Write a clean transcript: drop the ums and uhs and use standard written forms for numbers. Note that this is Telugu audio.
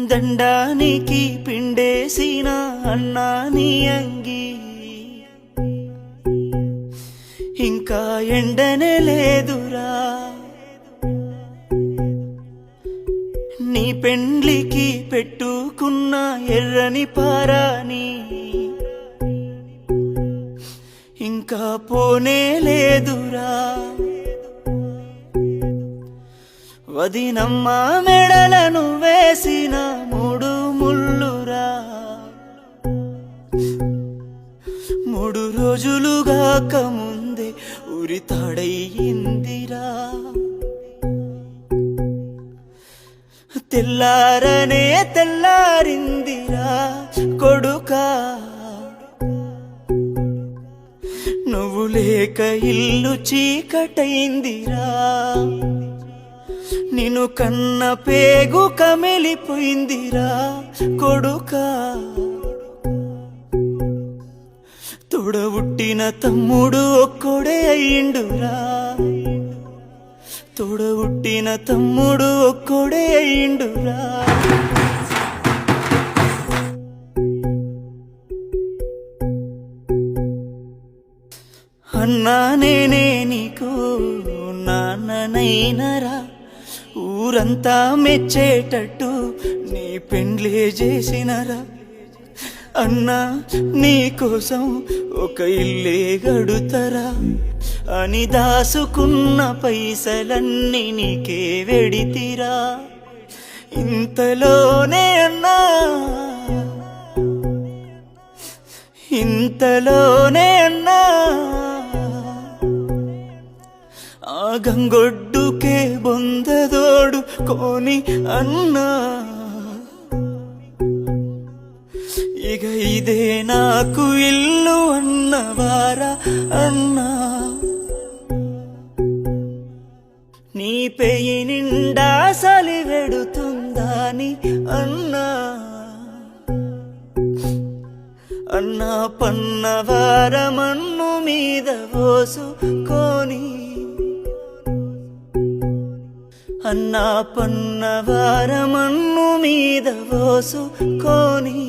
దండానికి పిండేసిన అన్నా నీ అంగి ఇంకా ఎండనే లేదురా, నీ పెండ్లికి పెట్టుకున్న ఎర్రని పారాని ఇంకా పోనే లేదురా. వదినమ్మ మెడలను వేసిన 3 ముళ్ళురా, 3 రోజులుగాక ముందే ఉరితాడయ్యిందిరా. తెల్లారనే తెల్లారిందిరా కొడుకా, నువ్వు లేక ఇల్లు చీకటైందిరా. నిన్ను కన్న పేగు కమిలిపోయిందిరా కొడుకా. తోడబుట్టిన తమ్ముడు ఒక్కడే అయ్యిండురా, తోడబుట్టిన తమ్ముడు ఒక్కడే అయ్యిండురా. అన్నా నేనే నీకు నాన్ననైనరా, ఊరంతా మెచ్చేటట్టు నీ పెండ్లే చేసినరా. అన్నా నీ కోసం ఒక ఇల్లే గడుతరా అని దాసుకున్న పైసలన్నీ నీకే వెడితిరా. ఇంతలోనే అన్నా, ఇంతలోనే అన్నా ఆ గంగొడ్డుకే బొందదోడు కోని అన్నా. ఇక ఇదే నాకు ఇల్లు అన్నవారా అన్నా. నీ పెయి నిండా సలి వెడుతుందాని అన్నా. అన్నా పన్నవారమన్ను మీద పోసుకొని, అన్నా పన్నవారమన్ను మీద పోసుకొని